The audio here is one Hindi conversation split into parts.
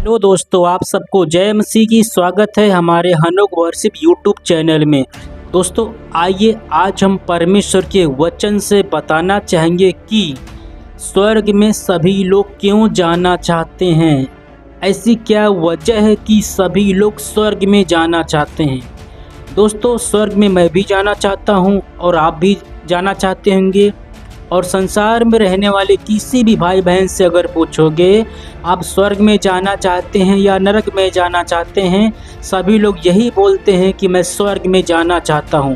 हेलो दोस्तों, आप सबको जय मसीह की स्वागत है हमारे हनोक वर्शिप यूट्यूब चैनल में। दोस्तों आइए आज हम परमेश्वर के वचन से बताना चाहेंगे कि स्वर्ग में सभी लोग क्यों जाना चाहते हैं। ऐसी क्या वजह है कि सभी लोग स्वर्ग में जाना चाहते हैं। दोस्तों स्वर्ग में मैं भी जाना चाहता हूं और आप भी जाना चाहते होंगे। और संसार में रहने वाले किसी भी भाई बहन से अगर पूछोगे आप स्वर्ग में जाना चाहते हैं या नरक में जाना चाहते हैं, सभी लोग यही बोलते हैं कि मैं स्वर्ग में जाना चाहता हूं।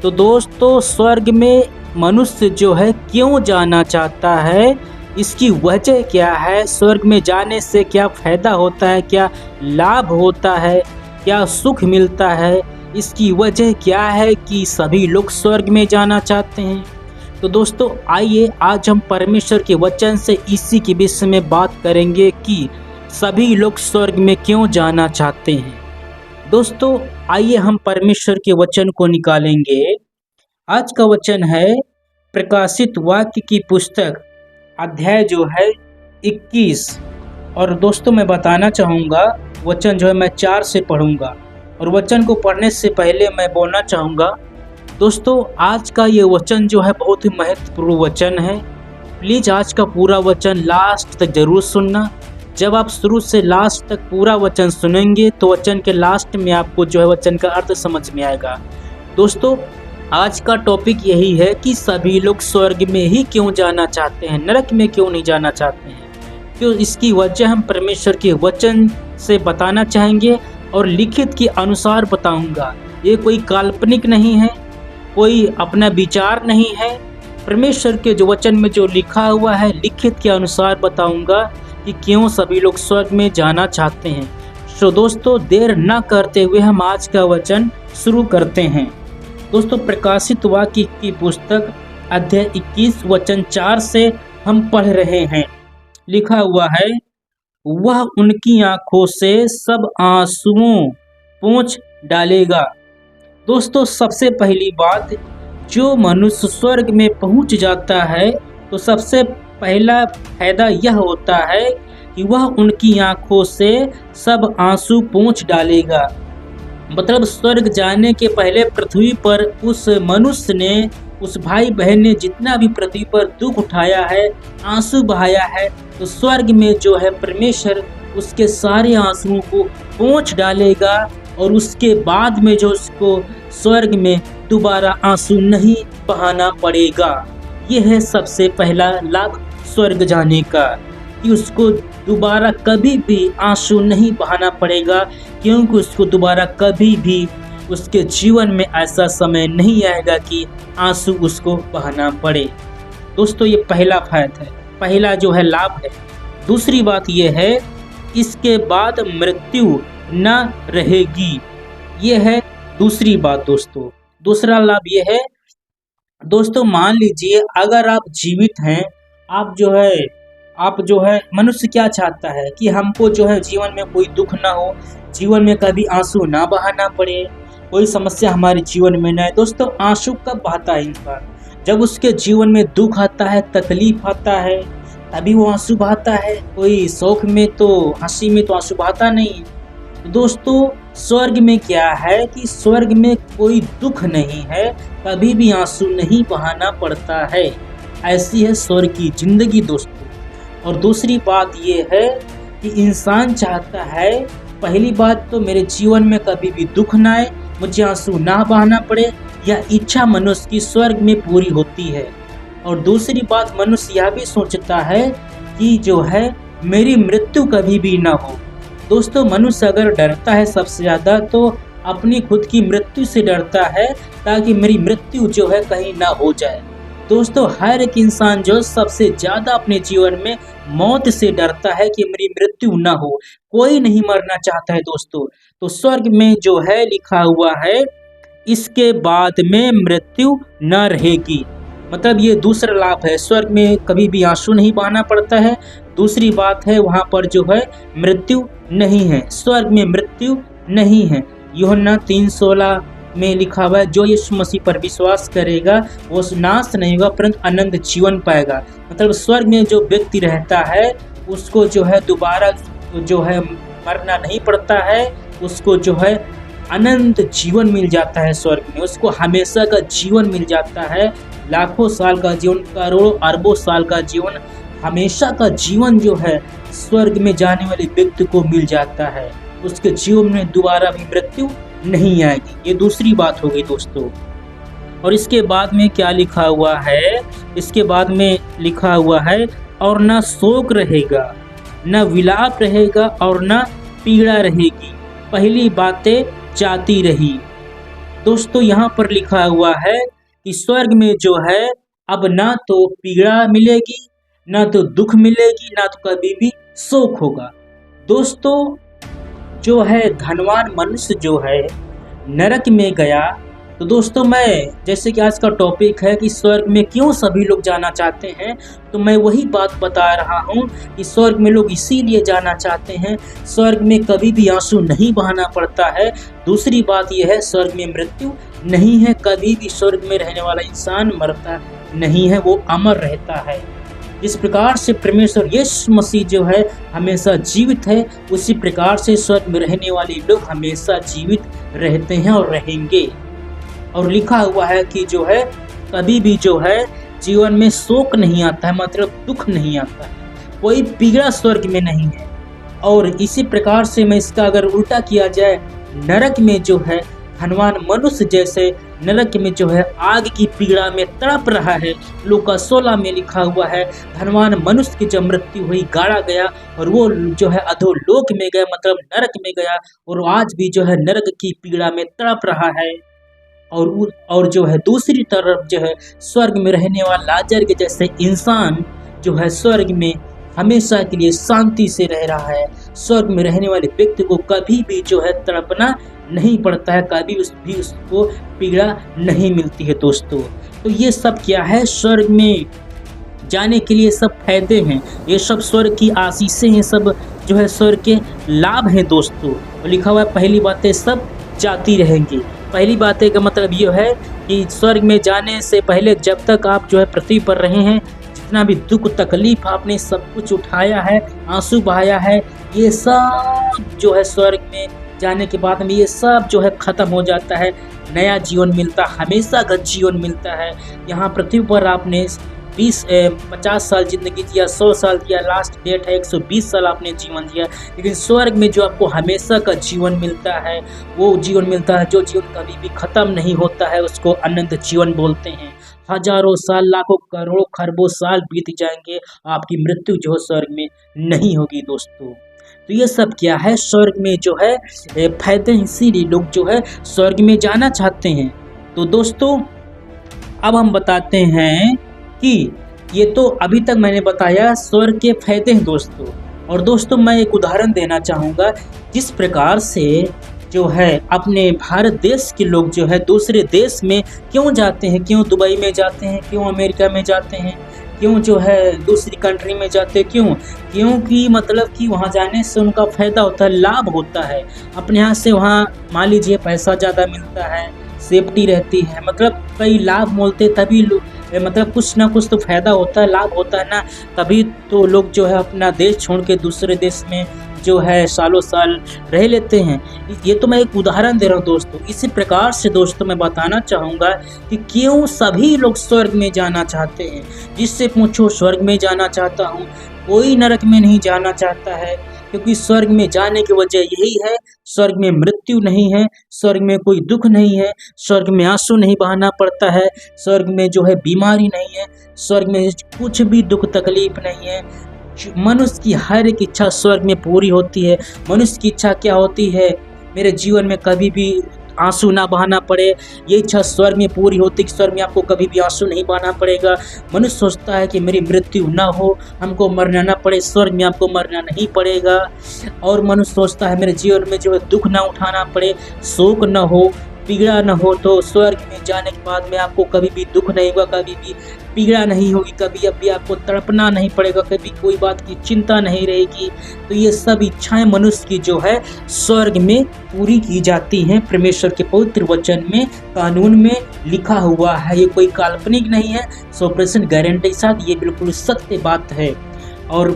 तो दोस्तों स्वर्ग में मनुष्य जो है क्यों जाना चाहता है, इसकी वजह क्या है, स्वर्ग में जाने से क्या फ़ायदा होता है, क्या लाभ होता है, क्या सुख मिलता है, इसकी वजह क्या है कि सभी लोग स्वर्ग में जाना चाहते हैं। तो दोस्तों आइए आज हम परमेश्वर के वचन से इसी के विषय में बात करेंगे कि सभी लोग स्वर्ग में क्यों जाना चाहते हैं। दोस्तों आइए हम परमेश्वर के वचन को निकालेंगे। आज का वचन है प्रकाशित वाक्य की पुस्तक अध्याय जो है 21। और दोस्तों मैं बताना चाहूँगा वचन जो है मैं 4 से पढ़ूँगा। और वचन को पढ़ने से पहले मैं बोलना चाहूँगा दोस्तों आज का ये वचन जो है बहुत ही महत्वपूर्ण वचन है। प्लीज़ आज का पूरा वचन लास्ट तक ज़रूर सुनना। जब आप शुरू से लास्ट तक पूरा वचन सुनेंगे तो वचन के लास्ट में आपको जो है वचन का अर्थ समझ में आएगा। दोस्तों आज का टॉपिक यही है कि सभी लोग स्वर्ग में ही क्यों जाना चाहते हैं, नरक में क्यों नहीं जाना चाहते हैं। क्यों, इसकी वजह हम परमेश्वर के वचन से बताना चाहेंगे और लिखित के अनुसार बताऊँगा। ये कोई काल्पनिक नहीं है, कोई अपना विचार नहीं है। परमेश्वर के जो वचन में जो लिखा हुआ है लिखित के अनुसार बताऊंगा कि क्यों सभी लोग स्वर्ग में जाना चाहते हैं। तो दोस्तों देर न करते हुए हम आज का वचन शुरू करते हैं। दोस्तों प्रकाशित वाक्य की पुस्तक अध्याय 21 वचन 4 से हम पढ़ रहे हैं। लिखा हुआ है, वह उनकी आंखों से सब आंसुओं पोंछ डालेगा। दोस्तों सबसे पहली बात, जो मनुष्य स्वर्ग में पहुंच जाता है तो सबसे पहला फायदा यह होता है कि वह उनकी आंखों से सब आंसू पोंछ डालेगा। मतलब स्वर्ग जाने के पहले पृथ्वी पर उस मनुष्य ने, उस भाई बहन ने जितना भी पृथ्वी पर दुख उठाया है, आंसू बहाया है, तो स्वर्ग में जो है परमेश्वर उसके सारे आंसुओं को पोंछ डालेगा। और उसके बाद में जो उसको स्वर्ग में दोबारा आंसू नहीं बहाना पड़ेगा। यह है सबसे पहला लाभ स्वर्ग जाने का, कि उसको दोबारा कभी भी आंसू नहीं बहाना पड़ेगा, क्योंकि उसको दोबारा कभी भी उसके जीवन में ऐसा समय नहीं आएगा कि आंसू उसको बहाना पड़े। दोस्तों ये पहला फायदा है, पहला जो है लाभ है। दूसरी बात यह है, इसके बाद मृत्यु न रहेगी। यह है दूसरी बात। दोस्तों दूसरा लाभ यह है, दोस्तों मान लीजिए अगर आप जीवित हैं, आप जो है मनुष्य क्या चाहता है कि हमको जो है जीवन में कोई दुख ना हो, जीवन में कभी आंसू ना बहाना पड़े, कोई समस्या हमारे जीवन में न आए। दोस्तों आंसू कब बहाता है इंसान? जब उसके जीवन में दुख आता है, तकलीफ आता है, तभी वो आंसू बहाता है। कोई शौक में तो, हंसी में तो आंसू बहाता नहीं है। दोस्तों स्वर्ग में क्या है कि स्वर्ग में कोई दुख नहीं है, कभी भी आंसू नहीं बहाना पड़ता है। ऐसी है स्वर्ग की जिंदगी दोस्तों। और दूसरी बात ये है कि इंसान चाहता है, पहली बात तो मेरे जीवन में कभी भी दुख ना आए, मुझे आंसू ना बहाना पड़े, यह इच्छा मनुष्य की स्वर्ग में पूरी होती है। और दूसरी बात मनुष्य यह भी सोचता है कि जो है मेरी मृत्यु कभी भी ना हो। दोस्तों मनुष्य अगर डरता है सबसे ज़्यादा तो अपनी खुद की मृत्यु से डरता है, ताकि मेरी मृत्यु जो है कहीं ना हो जाए। दोस्तों हर एक इंसान जो सबसे ज़्यादा अपने जीवन में मौत से डरता है कि मेरी मृत्यु ना हो। कोई नहीं मरना चाहता है दोस्तों। तो स्वर्ग में जो है लिखा हुआ है, इसके बाद में मृत्यु न रहेगी। मतलब ये दूसरा लाभ है, स्वर्ग में कभी भी आंसू नहीं बहाना पड़ता है। दूसरी बात है वहाँ पर जो है मृत्यु नहीं है, स्वर्ग में मृत्यु नहीं है। यूहन्ना 3:16 में लिखा हुआ है, जो यीशु मसीह पर विश्वास करेगा वो नाश नहीं होगा परंतु अनंत जीवन पाएगा। मतलब स्वर्ग में जो व्यक्ति रहता है उसको जो है दोबारा जो है मरना नहीं पड़ता है, उसको जो है अनंत जीवन मिल जाता है स्वर्ग में, उसको हमेशा का जीवन मिल जाता है, लाखों साल का जीवन, करोड़ों अरबों साल का जीवन, हमेशा का जीवन जो है स्वर्ग में जाने वाले व्यक्ति को मिल जाता है। उसके जीवन में दोबारा भी मृत्यु नहीं आएगी। ये दूसरी बात हो गई दोस्तों। और इसके बाद में क्या लिखा हुआ है, इसके बाद में लिखा हुआ है और ना शोक रहेगा, न विलाप रहेगा और न पीड़ा रहेगी, पहली बातें जाती रही। दोस्तों यहाँ पर लिखा हुआ है कि स्वर्ग में जो है अब ना तो पीड़ा मिलेगी, ना तो दुख मिलेगी, ना तो कभी भी शोक होगा। दोस्तों जो है धनवान मनुष्य जो है नरक में गया, तो दोस्तों मैं जैसे कि आज का टॉपिक है कि स्वर्ग में क्यों सभी लोग जाना चाहते हैं, तो मैं वही बात बता रहा हूँ कि स्वर्ग में लोग इसीलिए जाना चाहते हैं, स्वर्ग में कभी भी आंसू नहीं बहाना पड़ता है। दूसरी बात यह है स्वर्ग में मृत्यु नहीं है, कभी भी स्वर्ग में रहने वाला इंसान मरता नहीं है, वो अमर रहता है। इस प्रकार से परमेश्वर यीशु मसीह जो है हमेशा जीवित है, उसी प्रकार से स्वर्ग में रहने वाले लोग हमेशा जीवित रहते हैं और रहेंगे। और लिखा हुआ है कि जो है कभी भी जो है जीवन में शोक नहीं आता है, मतलब दुख नहीं आता है, कोई पीड़ा स्वर्ग में नहीं है। और इसी प्रकार से मैं इसका अगर उल्टा किया जाए, नरक में जो है धनवान मनुष्य जैसे नरक में जो है आग की पीड़ा में तड़प रहा है। लूका 16 में लिखा हुआ है धनवान मनुष्य की जब मृत्यु हुई, गाड़ा गया और वो जो है अधोलोक में गया, मतलब नरक में गया, और आज भी जो है नरक की पीड़ा में तड़प रहा है। और जो है दूसरी तरफ जो है स्वर्ग में रहने वाला लाजर के जैसे इंसान जो है स्वर्ग में हमेशा के लिए शांति से रह रहा है। स्वर्ग में रहने वाले व्यक्ति को कभी भी जो है तड़पना नहीं पड़ता है, कभी उसको पीड़ा नहीं मिलती है दोस्तों। तो ये सब क्या है, स्वर्ग में जाने के लिए सब फायदे हैं, ये सब स्वर्ग की आशीषें हैं, सब जो है स्वर्ग के लाभ हैं दोस्तों। लिखा हुआ है पहली बातें सब जाती रहेंगी। पहली बातें का मतलब ये है कि स्वर्ग में जाने से पहले जब तक आप जो है पृथ्वी पर रहे हैं, जितना भी दुख तकलीफ आपने सब कुछ उठाया है, आंसू बहाया है, ये सब जो है स्वर्ग में जाने के बाद में ये सब जो है ख़त्म हो जाता है, नया जीवन मिलता, हमेशा का जीवन मिलता है। यहाँ पृथ्वी पर आपने 50 साल जिंदगी जिया, 100 साल जिया, लास्ट डेट है 120 साल आपने जीवन जिया, लेकिन स्वर्ग में जो आपको हमेशा का जीवन मिलता है, वो जीवन मिलता है जो जीवन कभी भी ख़त्म नहीं होता है, उसको अनंत जीवन बोलते हैं। हजारों साल, लाखों, करोड़ों, खरबों साल बीत जाएंगे, आपकी मृत्यु जो स्वर्ग में नहीं होगी दोस्तों। तो ये सब क्या है, स्वर्ग में जो है फायदे, इसीलिए लोग जो है स्वर्ग में जाना चाहते हैं। तो दोस्तों अब हम बताते हैं कि ये तो अभी तक मैंने बताया स्वर्ग के फायदे हैं दोस्तों। और दोस्तों मैं एक उदाहरण देना चाहूँगा, जिस प्रकार से जो है अपने भारत देश के लोग जो है दूसरे देश में क्यों जाते हैं, क्यों दुबई में जाते हैं, क्यों अमेरिका में जाते हैं, क्यों जो है दूसरी कंट्री में जाते हैं, क्योंकि मतलब कि वहाँ जाने से उनका फ़ायदा होता है, लाभ होता है। अपने यहाँ से वहाँ मान लीजिए पैसा ज़्यादा मिलता है, सेफ्टी रहती है, मतलब कई लाभ मिलते, तभी मतलब कुछ ना कुछ तो फ़ायदा होता है, लाभ होता है ना, तभी तो लोग जो है अपना देश छोड़ के दूसरे देश में जो है सालों साल रह लेते हैं। ये तो मैं एक उदाहरण दे रहा हूँ दोस्तों। इसी प्रकार से दोस्तों मैं बताना चाहूँगा कि क्यों सभी लोग स्वर्ग में जाना चाहते हैं। जिससे पूछो स्वर्ग में जाना चाहता हूँ, कोई नरक में नहीं जाना चाहता है, क्योंकि स्वर्ग में जाने की वजह यही है, स्वर्ग में मृत्यु नहीं है, स्वर्ग में कोई दुख नहीं है, स्वर्ग में आंसू नहीं बहाना पड़ता है, स्वर्ग में जो है बीमारी नहीं है, स्वर्ग में कुछ भी दुख तकलीफ नहीं है। मनुष्य की हर एक इच्छा स्वर्ग में पूरी होती है। मनुष्य की इच्छा क्या होती है, मेरे जीवन में कभी भी आंसू ना बहाना पड़े, ये इच्छा स्वर्ग में पूरी होती है कि स्वर्ग में आपको कभी भी आंसू नहीं बहाना पड़ेगा। मनुष्य सोचता है कि मेरी मृत्यु ना हो, हमको मरना ना पड़े, स्वर्ग में आपको मरना नहीं पड़ेगा। और मनुष्य सोचता है मेरे जीवन में जो है दुख ना उठाना पड़े, शोक ना हो, पीड़ा न हो, तो स्वर्ग में जाने के बाद में आपको कभी भी दुख नहीं होगा, कभी भी पीड़ा नहीं होगी, कभी अभी आपको तड़पना नहीं पड़ेगा, कभी कोई बात की चिंता नहीं रहेगी। तो ये सब इच्छाएं मनुष्य की जो है स्वर्ग में पूरी की जाती हैं। परमेश्वर के पवित्र वचन में, कानून में लिखा हुआ है, ये कोई काल्पनिक नहीं है, 100% गारंटी के साथ ये बिल्कुल सत्य बात है। और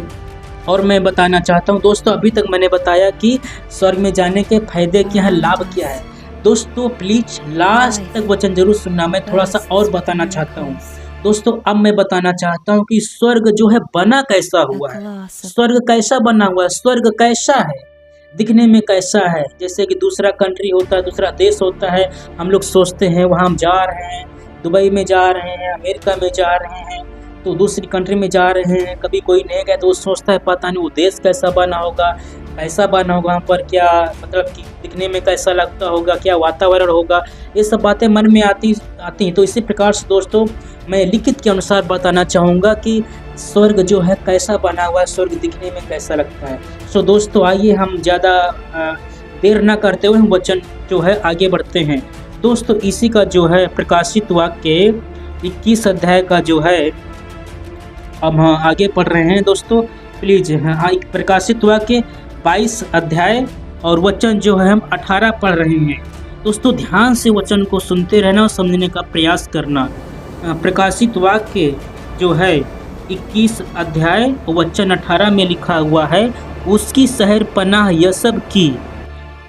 और मैं बताना चाहता हूँ दोस्तों, अभी तक मैंने बताया कि स्वर्ग में जाने के फायदे क्या हैं, लाभ क्या है। दोस्तों प्लीज लास्ट तक वचन जरूर सुनना, मैं थोड़ा सा और बताना चाहता हूँ। दोस्तों अब मैं बताना चाहता हूँ कि स्वर्ग जो है बना कैसा हुआ है, स्वर्ग कैसा बना हुआ है, स्वर्ग कैसा है, दिखने में कैसा है। जैसे कि दूसरा कंट्री होता है, दूसरा देश होता है, हम लोग सोचते हैं वहाँ हम जा रहे हैं, दुबई में जा रहे हैं, अमेरिका में जा रहे हैं, तो दूसरी कंट्री में जा रहे हैं। कभी कोई नहीं गया तो वो सोचता है पता नहीं वो देश कैसा बना होगा, कैसा बना होगा, वहाँ पर क्या मतलब कि दिखने में कैसा लगता होगा, क्या वातावरण होगा, ये सब बातें मन में आती हैं। तो इसी प्रकार से दोस्तों मैं लिखित के अनुसार बताना चाहूँगा कि स्वर्ग जो है कैसा बना हुआ है, स्वर्ग दिखने में कैसा लगता है। सो दोस्तों आइए हम ज़्यादा देर ना करते हुए हम वचन जो है आगे बढ़ते हैं। दोस्तों इसी का जो है प्रकाशित वाक्य 21 अध्याय का जो है अब हम आगे पढ़ रहे हैं दोस्तों, प्लीज। हाँ, प्रकाशित वाक्य 22 अध्याय और वचन जो है हम 18 पढ़ रहे हैं। दोस्तों ध्यान से वचन को सुनते रहना और समझने का प्रयास करना। प्रकाशित वाक्य जो है 21 अध्याय वचन 18 में लिखा हुआ है, उसकी शहर पनाह यसब की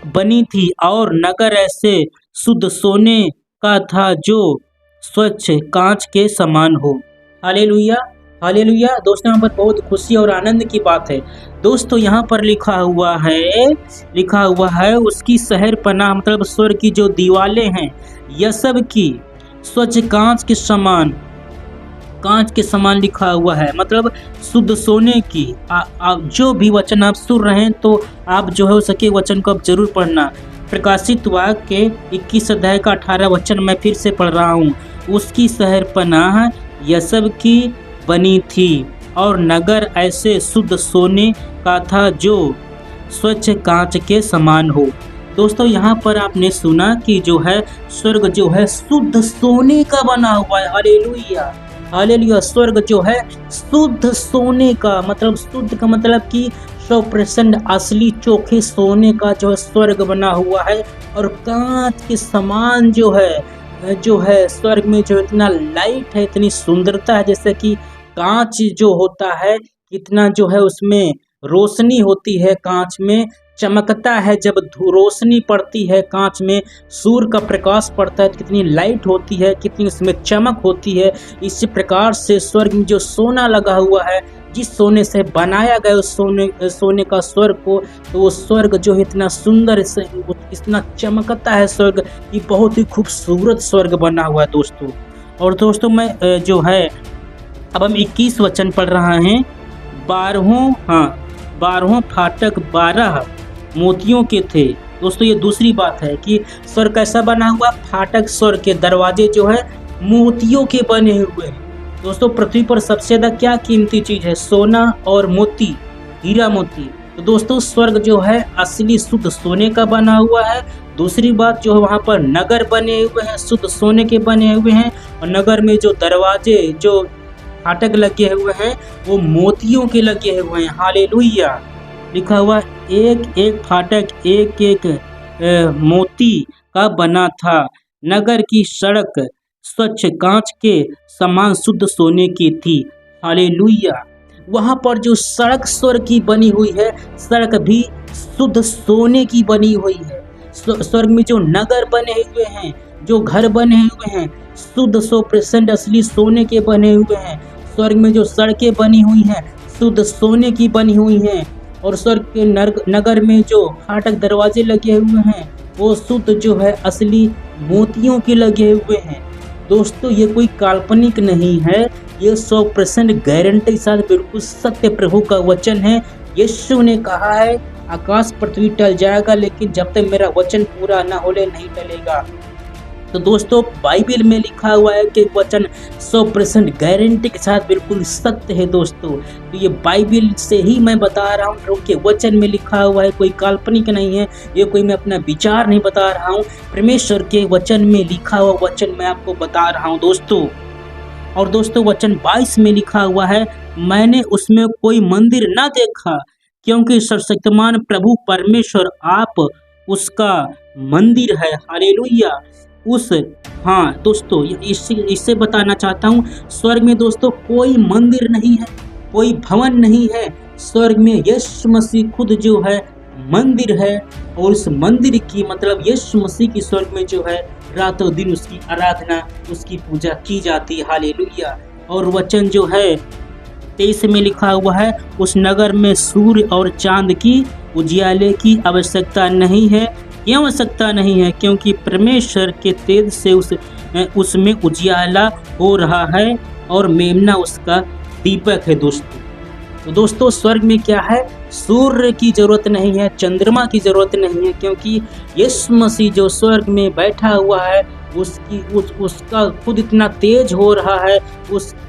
बनी थी और नगर ऐसे शुद्ध सोने का था जो स्वच्छ कांच के समान हो। Hallelujah, hallelujah. दोस्तों यहाँ पर बहुत खुशी और आनंद की बात है। दोस्तों यहाँ पर लिखा हुआ है उसकी शहर पनाह मतलब स्वर्ग की जो दीवारें हैं यसब की स्वच्छ कांच के समान लिखा हुआ है, मतलब शुद्ध सोने की। जो भी वचन आप सुन रहे हैं तो आप जो है हो सके वचन को आप जरूर पढ़ना। प्रकाशित वाक्य 21 अध्याय का 18 वचन मैं फिर से पढ़ रहा हूँ। उसकी शहर पनाह यसब की बनी थी और नगर ऐसे शुद्ध सोने का था जो स्वच्छ कांच के समान हो। दोस्तों यहाँ पर आपने सुना कि जो है स्वर्ग जो है शुद्ध सोने का बना हुआ है। Hallelujah, hallelujah. स्वर्ग जो है शुद्ध सोने का मतलब शुद्ध का मतलब कि 100% असली चोखे सोने का जो है स्वर्ग बना हुआ है। और कांच के समान जो है स्वर्ग में जो इतना लाइट है, इतनी सुंदरता है, जैसे कि कांच जो होता है कितना जो है उसमें रोशनी होती है, कांच में चमकता है। जब रोशनी पड़ती है कांच में, सूर्य का प्रकाश पड़ता है तो कितनी लाइट होती है, कितनी उसमें चमक होती है। इसी प्रकार से स्वर्ग में जो सोना लगा हुआ है, जिस सोने से बनाया गया उस सोने का स्वर्ग को, तो वो स्वर्ग जो है इतना सुंदर, इतना चमकता है स्वर्ग कि बहुत ही खूबसूरत स्वर्ग बना हुआ है दोस्तों। और दोस्तों मैं जो है अब हम 21 वचन पढ़ रहे हैं। 12 फाटक 12 मोतियों के थे। दोस्तों ये दूसरी बात है कि स्वर्ग कैसा बना हुआ, फाटक स्वर्ग के दरवाजे जो है मोतियों के बने हुए हैं। दोस्तों पृथ्वी पर सबसे ज्यादा क्या कीमती चीज है, सोना और मोती, हीरा मोती। तो दोस्तों स्वर्ग जो है असली शुद्ध सोने का बना हुआ है। दूसरी बात जो है वहाँ पर नगर बने हुए हैं, शुद्ध सोने के बने हुए हैं। और नगर में जो दरवाजे जो फाटक लगे हुए हैं वो मोतियों के लगे हुए हैं। हालेलुया। लिखा हुआ एक एक फाटक एक एक मोती का बना था। नगर की सड़क स्वच्छ कांच के समान शुद्ध सोने की थी। हालेलुया। वहाँ पर जो सड़क स्वर्ग की बनी हुई है, सड़क भी शुद्ध सोने की बनी हुई है। स्वर्ग में जो नगर बने हुए हैं, जो घर बने हुए हैं, शुद्ध 100% असली सोने के बने हुए हैं। स्वर्ग में जो सड़कें बनी हुई हैं शुद्ध सोने की बनी हुई हैं। और स्वर्ग के नगर में जो फाटक दरवाजे लगे हुए हैं वो शुद्ध जो है असली मोतियों के लगे हुए हैं। दोस्तों ये कोई काल्पनिक नहीं है, ये 100% गारंटी के साथ बिल्कुल सत्य प्रभु का वचन है। यीशु ने कहा है आकाश पृथ्वी टल जाएगा लेकिन जब तक मेरा वचन पूरा ना हो ले नहीं टलेगा। तो दोस्तों बाइबल में लिखा हुआ है कि वचन 100% गारंटी के साथ बिल्कुल सत्य है दोस्तों। तो ये बाइबल से ही मैं बता रहा हूँ कि वचन में लिखा हुआ है, कोई काल्पनिक नहीं है, ये कोई मैं अपना विचार नहीं बता रहा हूँ, परमेश्वर के वचन में लिखा हुआ वचन मैं आपको बता रहा हूँ दोस्तों। और दोस्तों वचन 22 में लिखा हुआ है, मैंने उसमें कोई मंदिर ना देखा क्योंकि सर्वशक्तिमान प्रभु परमेश्वर आप उसका मंदिर है। हालेलुया। हाँ दोस्तों इससे बताना चाहता हूँ, स्वर्ग में दोस्तों कोई मंदिर नहीं है, कोई भवन नहीं है, स्वर्ग में यीशु मसीह खुद जो है मंदिर है, और उस मंदिर की मतलब यीशु मसीह की स्वर्ग में जो है रातों दिन उसकी आराधना, उसकी पूजा की जाती है। हालेलुया। और वचन जो है 23 में लिखा हुआ है, उस नगर में सूर्य और चांद की उजियाले की आवश्यकता नहीं है। क्यों आवश्यकता नहीं है? क्योंकि परमेश्वर के तेज से उसमें उजियाला हो रहा है और मेमना उसका दीपक है। तो दोस्तों स्वर्ग में क्या है? सूर्य की जरूरत नहीं है, चंद्रमा की जरूरत नहीं है, क्योंकि यीशु मसीह जो स्वर्ग में बैठा हुआ है उसका खुद इतना तेज हो रहा है,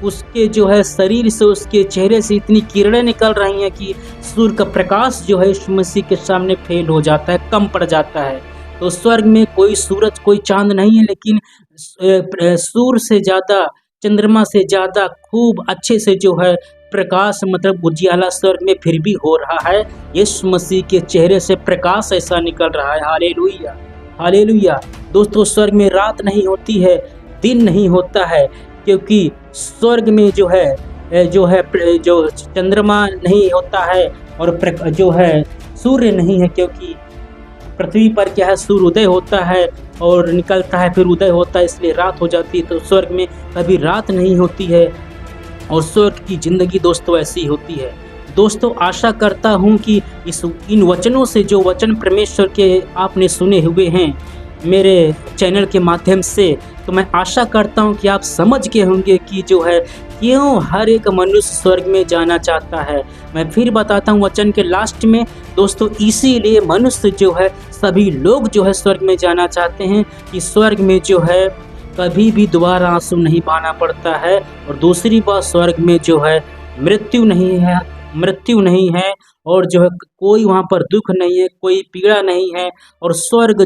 उसके जो है शरीर से, उसके चेहरे से इतनी किरणें निकल रही हैं कि सूर्य का प्रकाश जो है यीशु मसीह के सामने फेल हो जाता है, कम पड़ जाता है। तो स्वर्ग में कोई सूरज, कोई चांद नहीं है, लेकिन सूर्य से ज़्यादा, चंद्रमा से ज़्यादा खूब अच्छे से जो है प्रकाश मतलब उजियाला स्वर्ग में फिर भी हो रहा है। यीशु मसीह के चेहरे से प्रकाश ऐसा निकल रहा है। Hallelujah, hallelujah. दोस्तों स्वर्ग में रात नहीं होती है, दिन नहीं होता है, क्योंकि स्वर्ग में जो चंद्रमा नहीं होता है और जो है सूर्य नहीं है, क्योंकि पृथ्वी पर क्या है, सूर्योदय होता है और निकलता है, फिर उदय होता है, इसलिए रात हो जाती है। तो स्वर्ग में कभी रात नहीं होती है और स्वर्ग की ज़िंदगी दोस्तों ऐसी होती है। दोस्तों आशा करता हूँ कि इन वचनों से, जो वचन परमेश्वर के आपने सुने हुए हैं मेरे चैनल के माध्यम से, तो मैं आशा करता हूँ कि आप समझ गए होंगे कि जो है क्यों हर एक मनुष्य स्वर्ग में जाना चाहता है। मैं फिर बताता हूँ वचन के लास्ट में दोस्तों, इसीलिए मनुष्य जो है, सभी लोग जो है स्वर्ग में जाना चाहते हैं कि स्वर्ग में जो है कभी भी दोबारा आंसू नहीं बहाना पड़ता है। और दूसरी बात, स्वर्ग में जो है मृत्यु नहीं है और जो है कोई वहाँ पर दुख नहीं है, कोई पीड़ा नहीं है। और स्वर्ग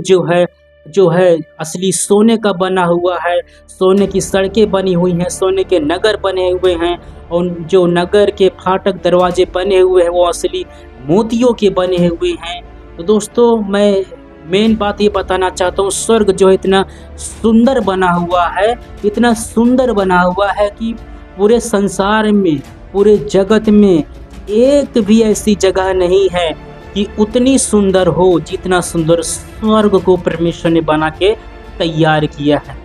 जो है असली सोने का बना हुआ है, सोने की सड़कें बनी हुई हैं, सोने के नगर बने हुए हैं, और जो नगर के फाटक दरवाजे बने हुए हैं वो असली मोतियों के बने हुए हैं। तो दोस्तों मैं मेन बात ये बताना चाहता हूँ, स्वर्ग जो है इतना सुंदर बना हुआ है, इतना सुंदर बना हुआ है कि पूरे संसार में, पूरे जगत में एक भी ऐसी जगह नहीं है कि उतनी सुंदर हो जितना सुंदर स्वर्ग को परमेश्वर ने बना के तैयार किया है।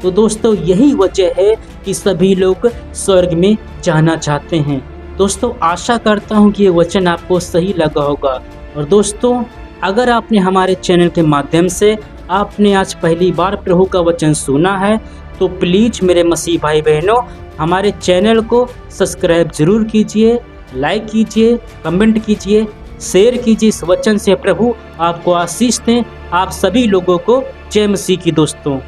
तो दोस्तों यही वजह है कि सभी लोग स्वर्ग में जाना चाहते हैं। दोस्तों आशा करता हूँ कि ये वचन आपको सही लगा होगा। और दोस्तों अगर आपने हमारे चैनल के माध्यम से आपने आज पहली बार प्रभु का वचन सुना है, तो प्लीज़ मेरे मसीह भाई बहनों हमारे चैनल को सब्सक्राइब ज़रूर कीजिए, लाइक कीजिए, कमेंट कीजिए, शेयर कीजिए। इस वचन से प्रभु आपको आशीष दें। आप सभी लोगों को जय मसीह की दोस्तों।